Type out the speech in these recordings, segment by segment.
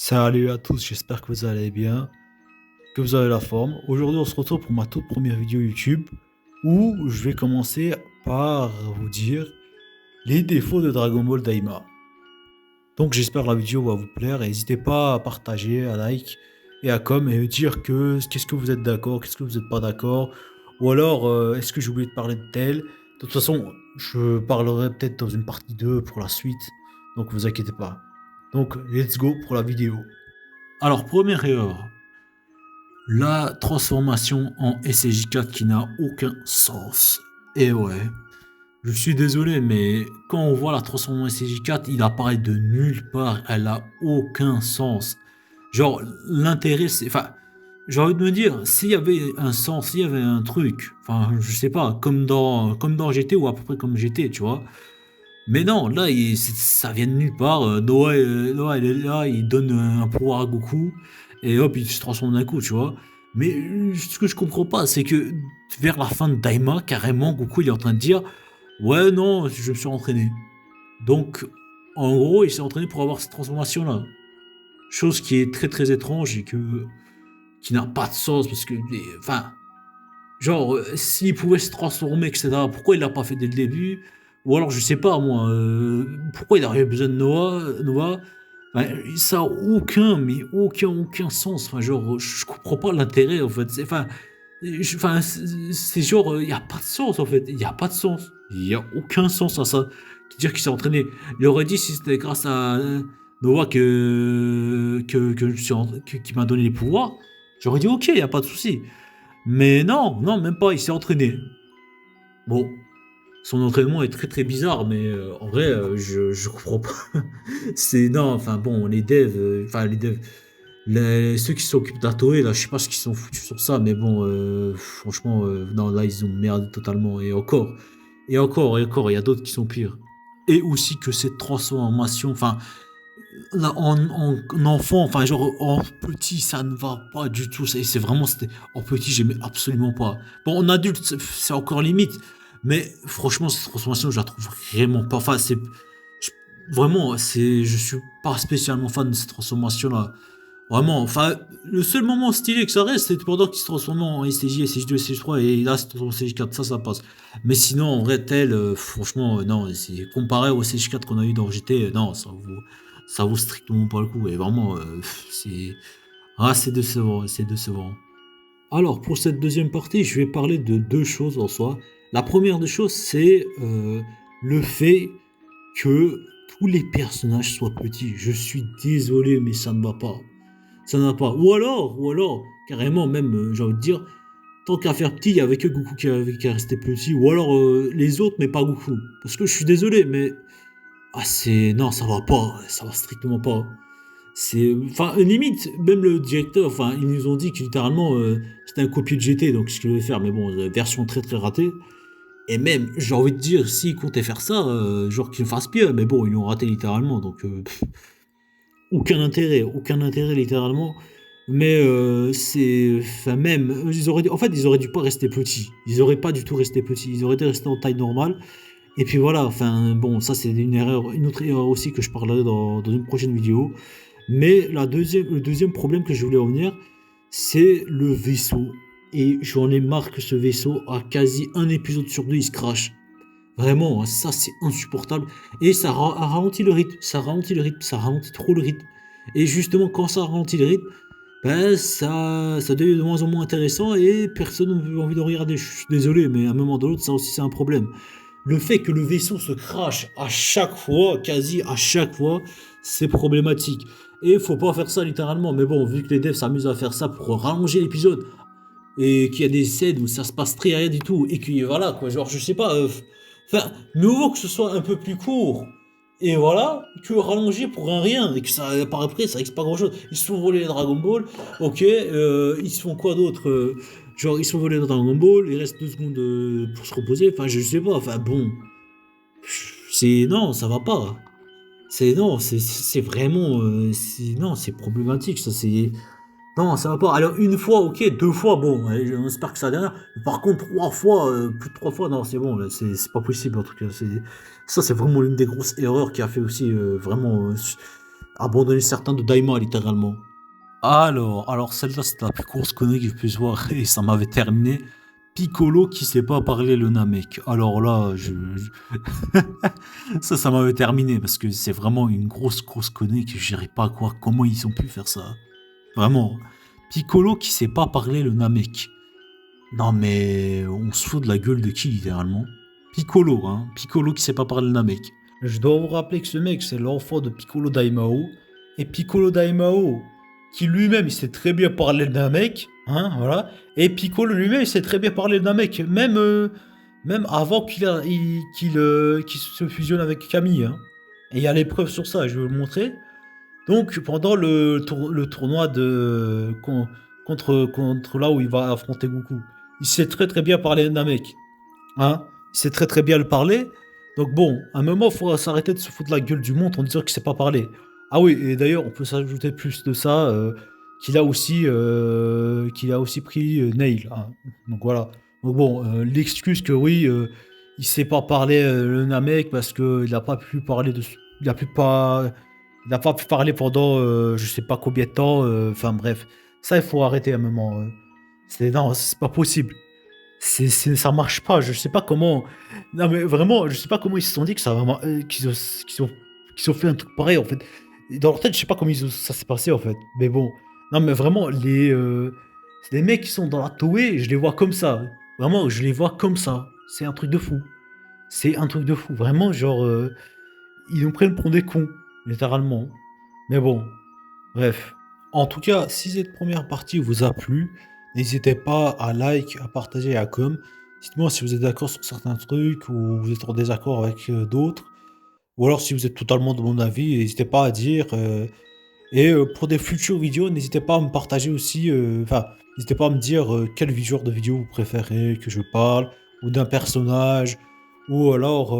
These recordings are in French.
Salut à tous, j'espère que vous allez bien, que vous avez la forme. Aujourd'hui, on se retrouve pour ma toute première vidéo YouTube où je vais commencer par vous dire les défauts de Dragon Ball Daima. Donc j'espère que la vidéo va vous plaire et n'hésitez pas à partager, à like et à et me dire que qu'est-ce que vous êtes d'accord, qu'est-ce que vous n'êtes pas d'accord, ou alors est-ce que j'ai oublié de parler de tel. De toute façon, je parlerai peut-être dans une partie 2 pour la suite, donc vous inquiétez pas. Donc let's go pour la vidéo. Alors première erreur, la transformation en SJ4 qui n'a aucun sens. Et ouais, je suis désolé, mais quand on voit la transformation en SJ4, il apparaît de nulle part. Elle a aucun sens. Genre, l'intérêt, c'est... Enfin, j'ai envie de me dire, s'il y avait un sens, s'il y avait un truc, enfin, je sais pas, comme dans GT ou à peu près comme GT, tu vois. Mais non, là, ça vient de nulle part. Noah, il est là, il donne un pouvoir à Goku, et hop, il se transforme d'un coup, tu vois. Mais ce que je comprends pas, c'est que vers la fin de Daima, carrément, Goku, il est en train de dire, ouais, non, je me suis entraîné. Donc, en gros, il s'est entraîné pour avoir cette transformation-là. Chose qui est très très étrange et qui n'a pas de sens, parce que, enfin, genre, s'il pouvait se transformer, etc., pourquoi il l'a pas fait dès le début? Ou alors, je sais pas, moi, pourquoi il aurait besoin de Noah? Ben, ça a aucun sens. Enfin, genre, je comprends pas l'intérêt, en fait. C'est genre, il n'y a pas de sens, en fait. Il n'y a pas de sens. Il n'y a aucun sens à ça. Dire qu'il s'est entraîné. Il aurait dit si c'était grâce à Noah que qui m'a donné les pouvoirs. J'aurais dit ok, il n'y a pas de souci. Mais non, non, même pas, il s'est entraîné. Bon, son entraînement est très très bizarre, mais en vrai, je comprends pas. C'est non, enfin bon, les devs, ceux qui s'occupent d'Atoé, là, je sais pas ce qu'ils sont foutus sur ça, mais bon, franchement, non, là, ils ont merdé totalement, et encore, il y a d'autres qui sont pires. Et aussi que cette transformation, enfin, là, en enfant, enfin, genre en petit, ça ne va pas du tout. C'est vraiment, en petit, j'aimais absolument pas. Bon, en adulte, c'est encore limite. Mais franchement, cette transformation, je la trouve vraiment pas. Enfin, vraiment, je suis pas spécialement fan de cette transformation-là. Vraiment, enfin, le seul moment stylé que ça reste, c'est pendant qu'il se transforme en STJ, STJ2, STJ3, et là, c'est en STJ4, ça passe. Mais sinon, en vrai, franchement, non, c'est comparé au STJ4 qu'on a eu dans GT, non, ça vaut strictement pas le coup, et vraiment, c'est décevant, c'est décevant. Alors, pour cette deuxième partie, je vais parler de deux choses en soi. La première des choses, c'est le fait que tous les personnages soient petits. Je suis désolé, mais ça ne va pas. Ça n'a pas. Ou alors, carrément, même, j'ai envie de dire, tant qu'à faire petit, il y avait que Goku qui est resté petit. Ou alors les autres, mais pas Goku. Parce que je suis désolé, mais. Ah, c'est. Non, ça va pas. Ça va strictement pas. C'est. Enfin, limite, même le directeur, enfin, ils nous ont dit que littéralement, c'était un copier de GT, donc ce qu'il devait faire. Mais bon, version très très ratée. Et même, j'ai envie de dire, s'ils comptaient faire ça, genre qu'ils le fassent pire. Mais bon, ils l'ont raté littéralement, donc. Aucun intérêt littéralement. Mais c'est, enfin même, en fait, ils auraient dû pas rester petits. Ils auraient pas du tout resté petits. Ils auraient dû rester en taille normale. Et puis voilà. Enfin bon, ça c'est une autre erreur aussi que je parlerai dans une prochaine vidéo. Mais le deuxième problème que je voulais revenir, c'est le vaisseau. Et j'en ai marre que ce vaisseau, a quasi un épisode sur deux, il se crache. Vraiment, hein, ça c'est insupportable. Et ça ralentit le rythme, ça ralentit le rythme, ça ralentit trop le rythme. Et justement, quand ça ralentit le rythme, ben ça devient de moins en moins intéressant et personne n'a envie de regarder. Je suis désolé, mais à un moment ou à l'autre, ça aussi c'est un problème. Le fait que le vaisseau se crache à chaque fois, quasi à chaque fois, c'est problématique. Et il faut pas faire ça littéralement. Mais bon, vu que les devs s'amusent à faire ça pour rallonger l'épisode, et qu'il y a des scènes où ça se passe très rien du tout, et que voilà, quoi, genre, je sais pas, enfin, mieux vaut que ce soit un peu plus court, et voilà, que rallongé pour un rien, et que ça, par après, ça risque pas grand chose. Ils se font voler les Dragon Ball, ok, ils se font quoi d'autre genre, ils se font voler les Dragon Ball, il reste 2 secondes pour se reposer, enfin, je sais pas, enfin, bon, non, ça va pas. Non, c'est vraiment, non, c'est problématique, ça, c'est. Non, ça va pas. Alors, une fois, ok, 2 fois, bon, allez, on espère que ça dernière. Par contre, 3 fois, plus de 3 fois, non, c'est bon, là, c'est pas possible, en tout cas. Ça, c'est vraiment l'une des grosses erreurs qui a fait aussi vraiment abandonner certains de Daima, littéralement. Alors celle-là, c'était la plus grosse connerie que je puisse voir et ça m'avait terminé. Piccolo qui sait pas parler le Namek. Alors là, ça m'avait terminé parce que c'est vraiment une grosse connerie que je n'irais pas à croire comment ils ont pu faire ça. Vraiment. Piccolo qui sait pas parler le Namek. Non mais on se fout de la gueule de qui littéralement? Piccolo, hein. Piccolo qui sait pas parler le Namek. Je dois vous rappeler que ce mec, c'est l'enfant de Piccolo Daimao. Et Piccolo Daimao, qui lui-même, il sait très bien parler le Namek, hein, voilà. Et Piccolo lui-même, il sait très bien parler le Namek, même avant qu'il se fusionne avec Camille, hein. Et il y a les preuves sur ça, je vais vous le montrer. Donc, pendant le tournoi contre là où il va affronter Goku, il sait très bien parler le Namek, hein. Il sait très bien le parler. Donc bon, à un moment, il faut s'arrêter de se foutre la gueule du monde en disant qu'il sait pas parler. Ah oui, et d'ailleurs, on peut s'ajouter plus de ça, qu'il a aussi pris Nail, hein. Donc voilà. Donc bon, l'excuse que oui, il sait pas parler le Namek parce que il a pas pu parler il a pu pas, il a pas pu parler pendant je sais pas combien de temps. Enfin bref, ça il faut arrêter à un moment. Non, c'est pas possible. Ça marche pas. Je sais pas comment. Non, mais vraiment, je sais pas comment ils se sont dit que ça vraiment. Qu'ils ont fait un truc pareil, en fait. Dans leur tête, je sais pas comment ça s'est passé, en fait. Mais bon. Non, mais vraiment, c'est des mecs qui sont dans la Toei, je les vois comme ça. Vraiment, je les vois comme ça. C'est un truc de fou. C'est un truc de fou. Vraiment, genre. Ils nous prennent pour des cons, littéralement. Mais bon, bref. En tout cas, si cette première partie vous a plu, n'hésitez pas à like, à partager et à com. Dites-moi si vous êtes d'accord sur certains trucs ou vous êtes en désaccord avec d'autres. Ou alors si vous êtes totalement de mon avis, n'hésitez pas à dire. Pour des futures vidéos, n'hésitez pas à me partager aussi. Enfin, n'hésitez pas à me dire quel genre de vidéo vous préférez que je parle, ou d'un personnage, ou alors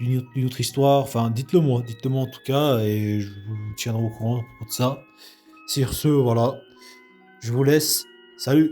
d'une autre histoire. Enfin, dites-le moi en tout cas, et je vous tiendrai au courant pour ça. Sur ce, voilà, je vous laisse. Salut!